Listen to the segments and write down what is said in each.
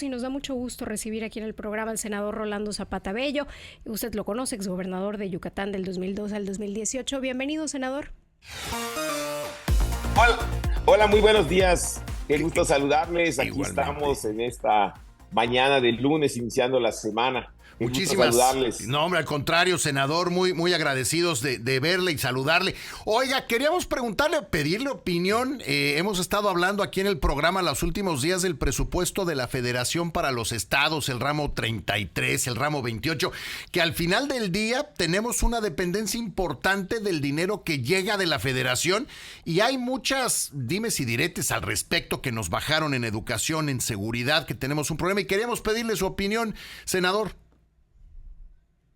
Y nos da mucho gusto recibir aquí en el programa al senador Rolando Zapata Bello. Usted lo conoce, exgobernador de Yucatán del 2002 al 2018. Bienvenido, senador. Hola, hola, muy buenos días. Qué gusto saludarles. Aquí Igualmente. estamos en esta mañana del lunes, iniciando la semana. Qué gusto Muchísimas. saludarles. No, hombre, al contrario, senador, muy agradecidos de verle y saludarle. Oiga, queríamos preguntarle, pedirle opinión. Hemos estado hablando aquí en el programa los últimos días del presupuesto de la Federación para los estados, el ramo 33, el ramo 28, que al final del día tenemos una dependencia importante del dinero que llega de la Federación y hay muchas dimes y diretes al respecto que nos bajaron en educación, en seguridad, que tenemos un problema y queríamos pedirle su opinión, senador.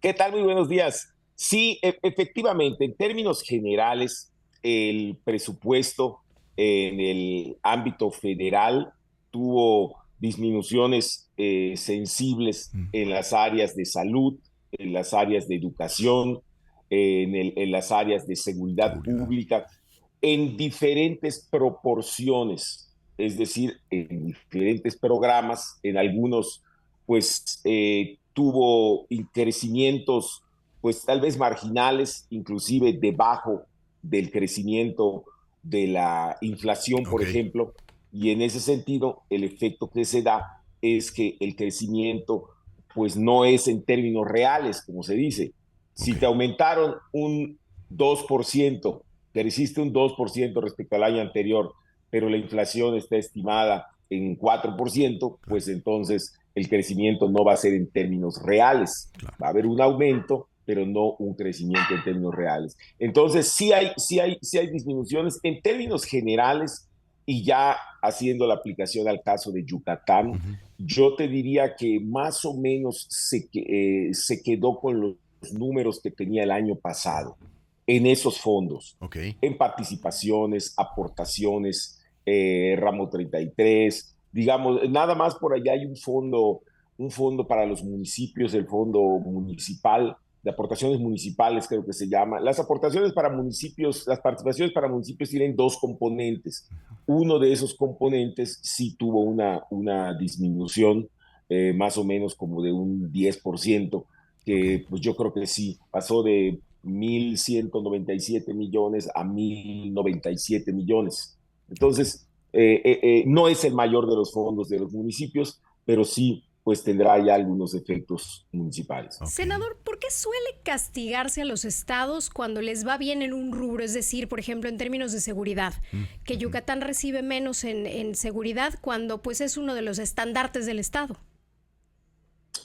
¿Qué tal? Muy buenos días. Sí, efectivamente, en términos generales, el presupuesto en el ámbito federal tuvo disminuciones sensibles en las áreas de salud, en las áreas de educación, en las áreas de seguridad pública, en diferentes proporciones, es decir, en diferentes programas, en algunos, pues, tuvo crecimientos, pues, tal vez marginales, inclusive debajo del crecimiento de la inflación, por ejemplo, y en ese sentido, el efecto que se da es que el crecimiento, pues, no es en términos reales, como se dice. Si te aumentaron un 2%, creciste un 2% respecto al año anterior, pero la inflación está estimada en 4%, pues entonces el crecimiento no va a ser en términos reales. Va a haber un aumento, pero no un crecimiento en términos reales. Entonces sí hay disminuciones en términos generales, y ya haciendo la aplicación al caso de Yucatán, yo te diría que más o menos se quedó con los números que tenía el año pasado en esos fondos, en participaciones, aportaciones, ramo 33, digamos, nada más por allá hay un fondo para los municipios, el fondo municipal, de aportaciones municipales creo que se llama. Las aportaciones para municipios, las participaciones para municipios tienen dos componentes. Uno de esos componentes sí tuvo una disminución, más o menos como de un 10%, que pues yo creo que sí, pasó de 1,197 millones a 1,097 millones. Entonces, no es el mayor de los fondos de los municipios, pero sí, pues tendrá ya algunos efectos municipales. Senador, ¿por qué suele castigarse a los estados cuando les va bien en un rubro? Es decir, por ejemplo, en términos de seguridad, que Yucatán recibe menos en seguridad cuando pues es uno de los estandartes del estado.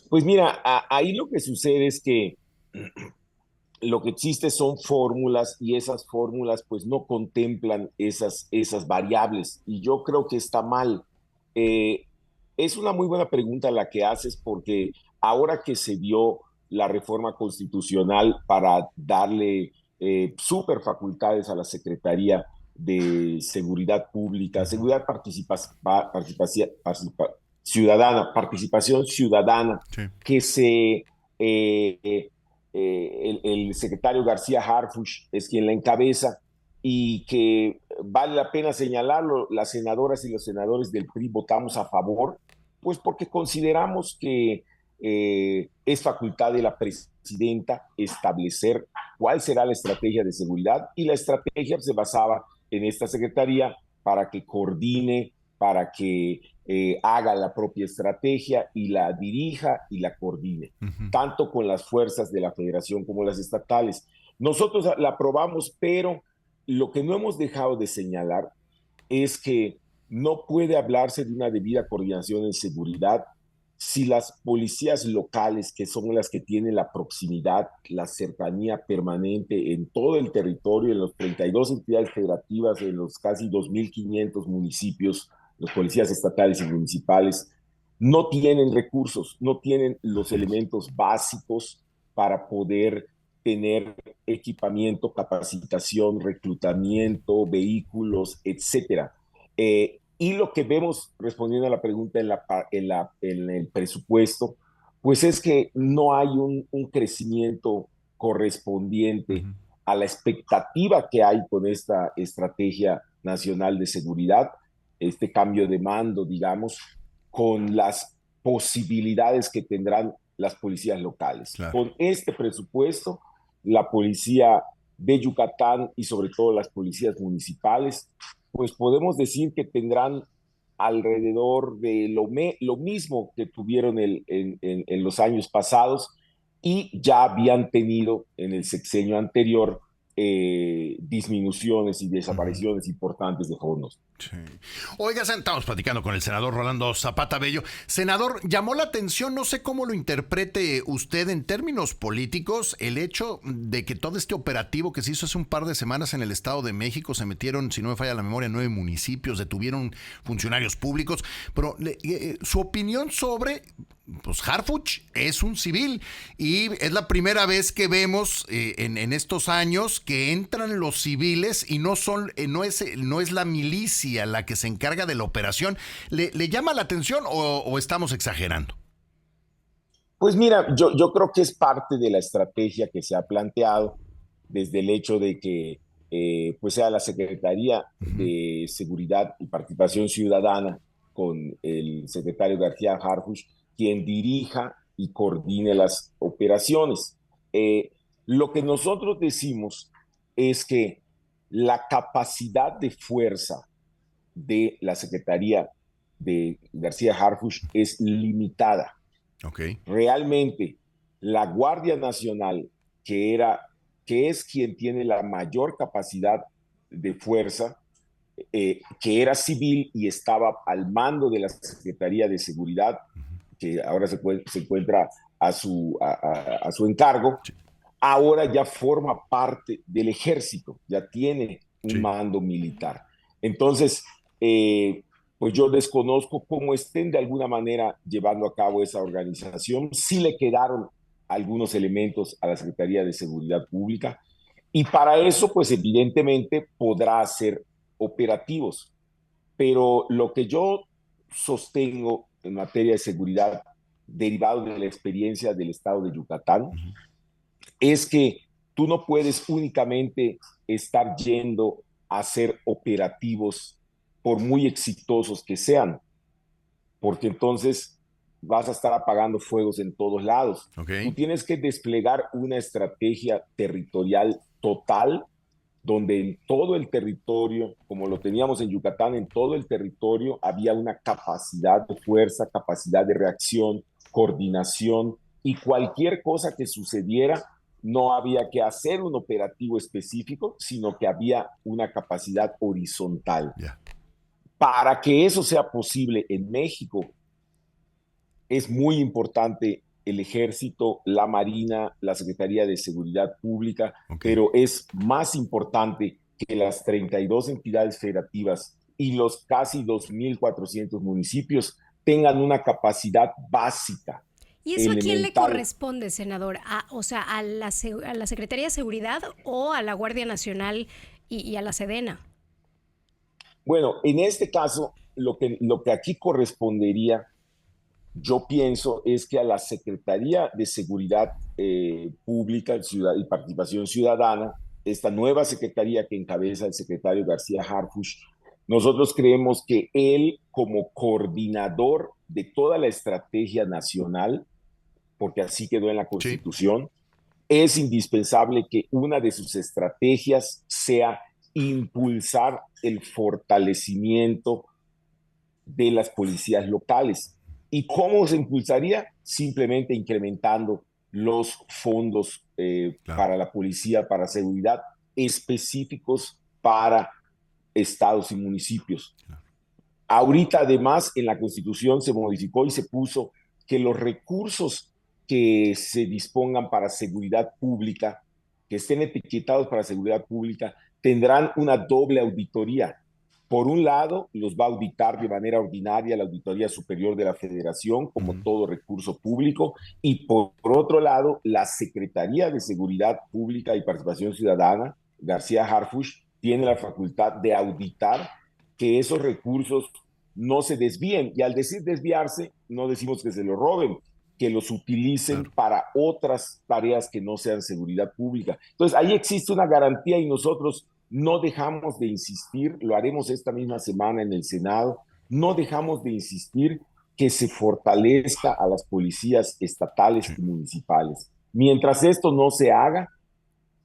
Pues mira, ahí lo que sucede es que lo que existe son fórmulas, y esas fórmulas pues no contemplan esas variables, y yo creo que está mal. Eh, es una muy buena pregunta la que haces, porque ahora que se dio la reforma constitucional para darle super facultades a la Secretaría de Seguridad Pública, Seguridad Ciudadana, Participación Ciudadana, Sí. que el secretario García Harfuch es quien la encabeza, y que vale la pena señalarlo, las senadoras y los senadores del PRI votamos a favor, pues porque consideramos que es facultad de la presidenta establecer cuál será la estrategia de seguridad, y la estrategia se basaba en esta secretaría para que coordine, para que haga la propia estrategia y la dirija y la coordine, tanto con las fuerzas de la federación como las estatales. Nosotros la aprobamos, pero lo que no hemos dejado de señalar es que no puede hablarse de una debida coordinación en seguridad si las policías locales, que son las que tienen la proximidad, la cercanía permanente en todo el territorio, en los 32 entidades federativas, en los casi 2,500 municipios, los policías estatales y municipales, no tienen recursos, no tienen los elementos básicos para poder tener equipamiento, capacitación, reclutamiento, vehículos, etcétera. Y lo que vemos, respondiendo a la pregunta en el presupuesto, pues es que no hay un crecimiento correspondiente a la expectativa que hay con esta estrategia nacional de seguridad, este cambio de mando, digamos, con las posibilidades que tendrán las policías locales. Claro. Con este presupuesto, la policía de Yucatán y sobre todo las policías municipales, pues podemos decir que tendrán alrededor de lo mismo que tuvieron en los años pasados y ya habían tenido en el sexenio anterior disminuciones y desapariciones importantes de fondos. Sí. Oiga, estamos platicando con el senador Rolando Zapata Bello. Senador, llamó la atención, no sé cómo lo interprete usted en términos políticos, el hecho de que todo este operativo que se hizo hace un par de semanas en el Estado de México, se metieron, si no me falla la memoria, 9 municipios, detuvieron funcionarios públicos, pero su opinión sobre... Pues Harfuch es un civil y es la primera vez que vemos en estos años que entran los civiles y no es la milicia la que se encarga de la operación. ¿Le llama la atención o estamos exagerando? Pues mira, yo creo que es parte de la estrategia que se ha planteado desde el hecho de que pues sea la Secretaría de Seguridad y Participación Ciudadana con el secretario García Harfuch quien dirija y coordine las operaciones. Lo que nosotros decimos es que la capacidad de fuerza de la Secretaría de García Harfuch es limitada. Okay. Realmente, la Guardia Nacional, que es quien tiene la mayor capacidad de fuerza, que era civil y estaba al mando de la Secretaría de Seguridad, que ahora se encuentra a su encargo, ahora ya forma parte del ejército, ya tiene un mando militar. Entonces, pues yo desconozco cómo estén de alguna manera llevando a cabo esa organización. Sí le quedaron algunos elementos a la Secretaría de Seguridad Pública y para eso, pues evidentemente podrá hacer operativos. Pero lo que yo sostengo en materia de seguridad, derivado de la experiencia del estado de Yucatán, es que tú no puedes únicamente estar yendo a hacer operativos por muy exitosos que sean, porque entonces vas a estar apagando fuegos en todos lados. Okay. Tú tienes que desplegar una estrategia territorial total donde en todo el territorio, como lo teníamos en Yucatán, en todo el territorio había una capacidad de fuerza, capacidad de reacción, coordinación, y cualquier cosa que sucediera, no había que hacer un operativo específico, sino que había una capacidad horizontal. Yeah. Para que eso sea posible en México, es muy importante el Ejército, la Marina, la Secretaría de Seguridad Pública, pero es más importante que las 32 entidades federativas y los casi 2.400 municipios tengan una capacidad básica. ¿Y eso elemental. A quién le corresponde, senador? ¿A la Secretaría de Seguridad o a la Guardia Nacional y a la Sedena? Bueno, en este caso, lo que aquí correspondería, yo pienso, es que a la Secretaría de Seguridad Pública y Participación Ciudadana, esta nueva secretaría que encabeza el secretario García Harfuch, nosotros creemos que él, como coordinador de toda la estrategia nacional, porque así quedó en la Constitución, es indispensable que una de sus estrategias sea impulsar el fortalecimiento de las policías locales. ¿Y cómo se impulsaría? Simplemente incrementando los fondos para la policía, para seguridad, específicos para estados y municipios. Ahorita, además, en la Constitución se modificó y se puso que los recursos que se dispongan para seguridad pública, que estén etiquetados para seguridad pública, tendrán una doble auditoría. Por un lado, los va a auditar de manera ordinaria la Auditoría Superior de la Federación, como todo recurso público, y por otro lado, la Secretaría de Seguridad Pública y Participación Ciudadana, García Harfuch, tiene la facultad de auditar que esos recursos no se desvíen. Y al decir desviarse, no decimos que se los roben, que los utilicen para otras tareas que no sean seguridad pública. Entonces, ahí existe una garantía y nosotros no dejamos de insistir, lo haremos esta misma semana en el Senado, no dejamos de insistir que se fortalezca a las policías estatales Sí. y municipales. Mientras esto no se haga,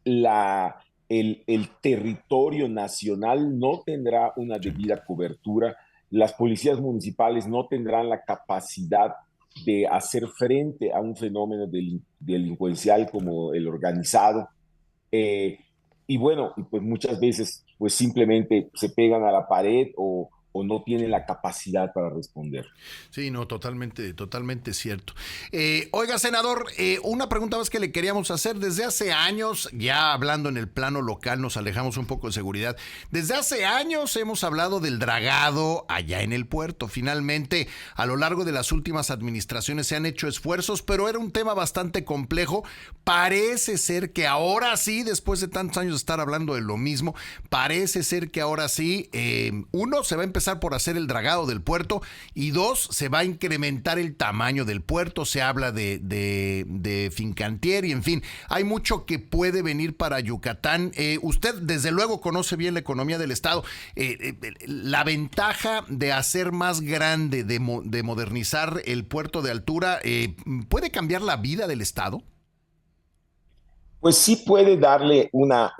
el territorio nacional no tendrá una Sí. debida cobertura, las policías municipales no tendrán la capacidad de hacer frente a un fenómeno delincuencial como el organizado. Eh, y bueno, pues muchas veces pues simplemente se pegan a la pared o no tienen la capacidad para responder. Sí, no, totalmente, totalmente cierto. Oiga, senador, una pregunta más que le queríamos hacer. Desde hace años, ya hablando en el plano local, nos alejamos un poco de seguridad. Desde hace años hemos hablado del dragado allá en el puerto. Finalmente, a lo largo de las últimas administraciones se han hecho esfuerzos, pero era un tema bastante complejo. Parece ser que ahora sí, después de tantos años de estar hablando de lo mismo, parece ser que ahora sí, uno, se va a empezar por hacer el dragado del puerto y dos, se va a incrementar el tamaño del puerto. Se habla de Fincantieri, en fin, hay mucho que puede venir para Yucatán. Usted desde luego conoce bien la economía del estado. La ventaja de hacer más grande, de modernizar el puerto de altura, ¿puede cambiar la vida del estado? Pues sí puede darle una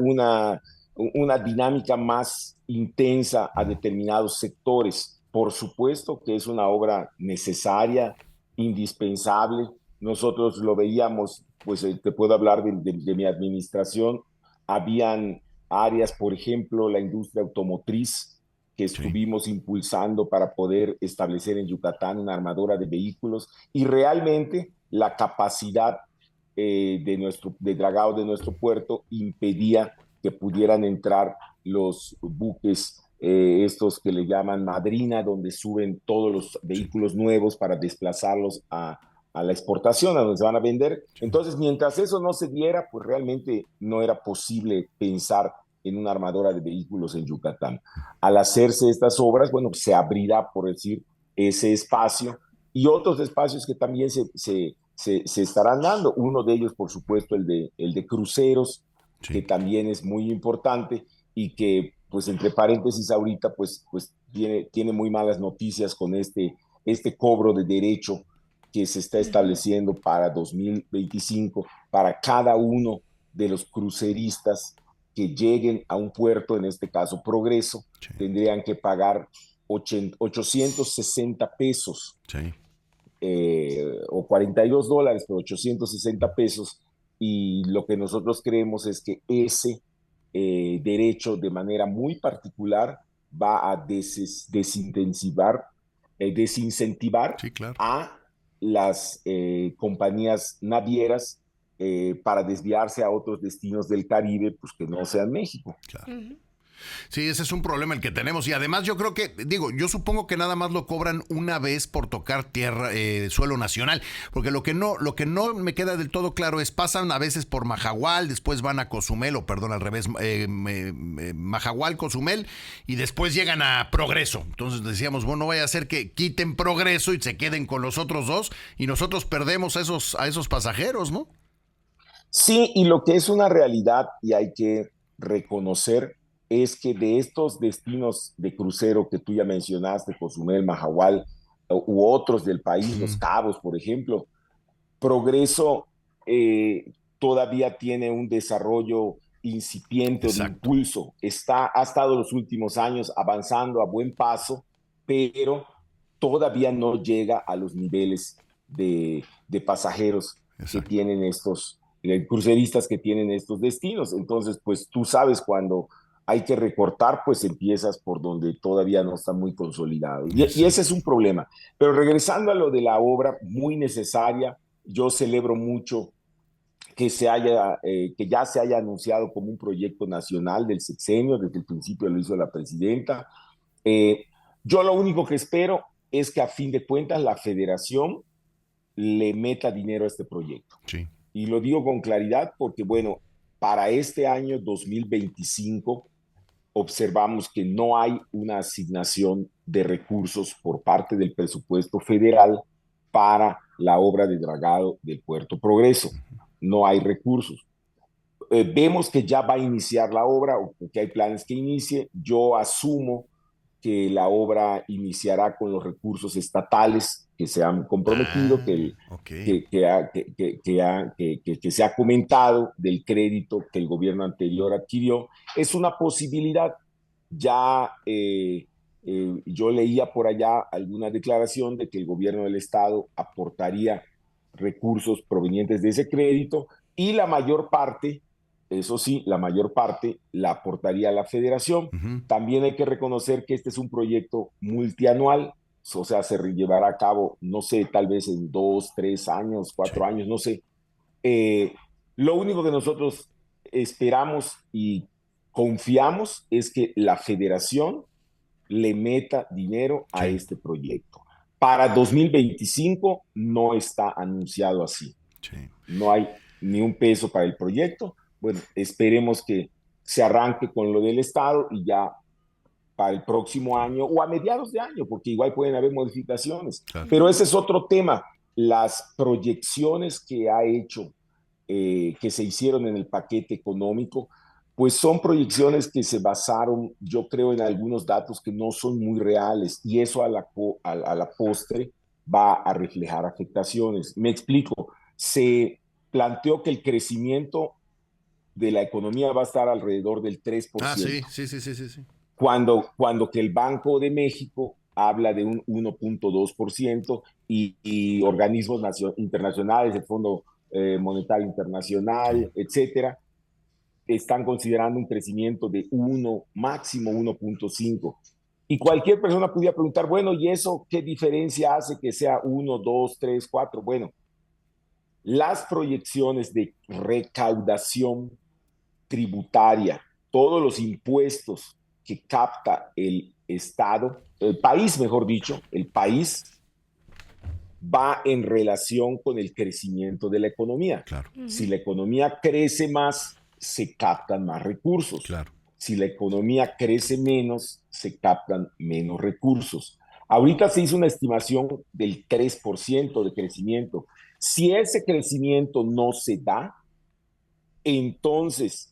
dinámica más intensa a determinados sectores. Por supuesto que es una obra necesaria, indispensable. Nosotros lo veíamos, pues te puedo hablar de mi administración. Habían áreas, por ejemplo, la industria automotriz, que Sí. estuvimos impulsando para poder establecer en Yucatán una armadora de vehículos y realmente la capacidad de dragado de nuestro puerto impedía que pudieran entrar los buques, estos que le llaman madrina, donde suben todos los Sí. vehículos nuevos para desplazarlos a la exportación, a donde se van a vender. Sí. Entonces, mientras eso no se diera, pues realmente no era posible pensar en una armadora de vehículos en Yucatán. Al hacerse estas obras, bueno, se abrirá, por decir, ese espacio y otros espacios que también se estarán dando. Uno de ellos, por supuesto, el de cruceros, que Sí. también es muy importante y que, pues, entre paréntesis, ahorita, pues tiene muy malas noticias con este cobro de derecho que se está Ujú. estableciendo para 2025 para cada uno de los cruceristas que lleguen a un puerto, en este caso Progreso, Sí. tendrían que pagar 860 pesos Sí. o $42, pero 860 pesos. Y lo que nosotros creemos es que ese derecho de manera muy particular va a desincentivar Sí, claro. a las compañías navieras para desviarse a otros destinos del Caribe, pues que no sean México. Claro. Ujú. Sí, ese es un problema el que tenemos y además yo creo que, digo, yo supongo que nada más lo cobran una vez por tocar tierra, suelo nacional, porque lo que no me queda del todo claro es pasan a veces por Majahual, después van a Cozumel, o perdón, al revés, Majahual, Cozumel, y después llegan a Progreso. Entonces decíamos, bueno, no vaya a ser que quiten Progreso y se queden con los otros dos y nosotros perdemos a esos pasajeros, ¿no? Sí, y lo que es una realidad y hay que reconocer es que de estos destinos de crucero que tú ya mencionaste, Cozumel, Mahahual, u otros del país, Los Mm. Cabos, por ejemplo, Progreso todavía tiene un desarrollo incipiente o de Exacto. impulso. Ha estado los últimos años avanzando a buen paso, pero todavía no llega a los niveles de pasajeros que Exacto. tienen estos cruceristas que tienen estos destinos. Entonces, pues tú sabes cuando hay que recortar, pues empiezas por donde todavía no está muy consolidado. Y ese es Exacto. un problema. Pero regresando a lo de la obra, muy necesaria, yo celebro mucho que ya se haya anunciado como un proyecto nacional del sexenio, desde el principio lo hizo la presidenta. Eh, yo lo único que espero es que a fin de cuentas la federación le meta dinero a este proyecto. Sí. Y lo digo con claridad porque, bueno, para este año 2025 observamos que no hay una asignación de recursos por parte del presupuesto federal para la obra de dragado del Puerto Progreso. No hay recursos. Vemos que ya va a iniciar la obra o que hay planes que inicie. Yo asumo que la obra iniciará con los recursos estatales que se han comprometido, que se ha comentado del crédito que el gobierno anterior adquirió. Es una posibilidad. Ya yo leía por allá alguna declaración de que el gobierno del estado aportaría recursos provenientes de ese crédito y la mayor parte, eso sí, la mayor parte la aportaría la federación. También hay que reconocer que este es un proyecto multianual, o sea, se llevará a cabo, no sé, tal vez en 2, 3 años, 4 años, no sé. Lo único que nosotros esperamos y confiamos es que la federación le meta dinero a este proyecto. Para 2025 no está anunciado así. No hay ni un peso para el proyecto. Bueno, esperemos que se arranque con lo del Estado y ya para el próximo año o a mediados de año, porque igual pueden haber modificaciones. Pero ese es otro tema. Las proyecciones que ha hecho, que se hicieron en el paquete económico, pues son proyecciones que se basaron, yo creo, en algunos datos que no son muy reales y eso a la postre va a reflejar afectaciones. Me explico. Se planteó que el crecimiento de la economía va a estar alrededor del 3%. Sí. Cuando que el Banco de México habla de un 1.2% y organismos internacionales, el Fondo Monetario Internacional, etcétera, están considerando un crecimiento de 1, máximo 1.5. Y cualquier persona pudiera preguntar, bueno, ¿y eso qué diferencia hace que sea 1, 2, 3, 4? Bueno, las proyecciones de recaudación tributaria, todos los impuestos que capta el Estado, el país, mejor dicho, el país va en relación con el crecimiento de la economía. Claro. Si la economía crece más, se captan más recursos. Claro. Si la economía crece menos, se captan menos recursos. Ahorita se hizo una estimación del 3% de crecimiento. Si ese crecimiento no se da, entonces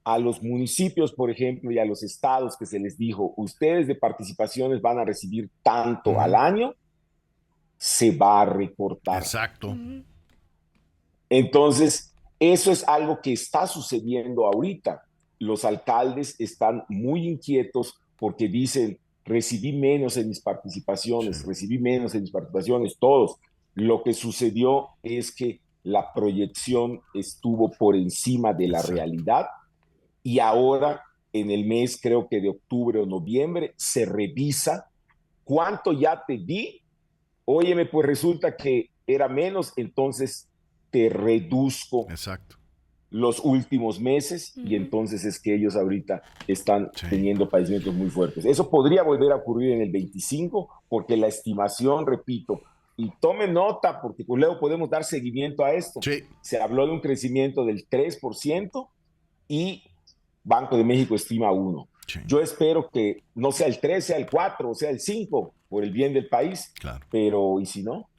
a los municipios, por ejemplo, y a los estados que se les dijo, ustedes de participaciones van a recibir tanto al año, se va a recortar. Exacto. Entonces, eso es algo que está sucediendo ahorita. Los alcaldes están muy inquietos porque dicen, recibí menos en mis participaciones, todos. Lo que sucedió es que la proyección estuvo por encima de la realidad y ahora en el mes, creo que de octubre o noviembre, se revisa cuánto ya te di. Óyeme, pues resulta que era menos, entonces te reduzco los últimos meses y entonces es que ellos ahorita están teniendo padecimientos muy fuertes. Eso podría volver a ocurrir en el 25 porque la estimación, repito, y tomen nota porque pues luego podemos dar seguimiento a esto. Se habló de un crecimiento del 3% y Banco de México estima 1. Yo espero que no sea el 3, sea el 4, o sea el 5, por el bien del país. Claro. Pero, ¿y si no?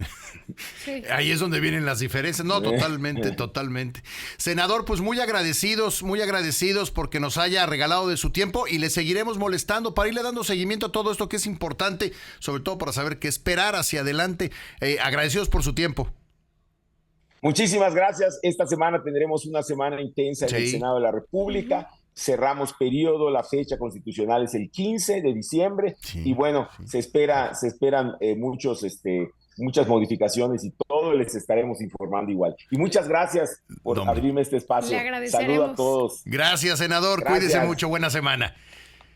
Ahí es donde vienen las diferencias. No, totalmente. Senador, pues muy agradecidos porque nos haya regalado de su tiempo y le seguiremos molestando para irle dando seguimiento a todo esto que es importante, sobre todo para saber qué esperar hacia adelante. Agradecidos por su tiempo. Muchísimas gracias. Esta semana tendremos una semana intensa en el Senado de la República. Cerramos periodo, la fecha constitucional es el 15 de diciembre y bueno, se esperan muchas modificaciones y todo les estaremos informando igual. Y muchas gracias por abrirme este espacio. Le agradeceremos. Saludos a todos. Gracias, senador. Cuídese mucho. Buena semana.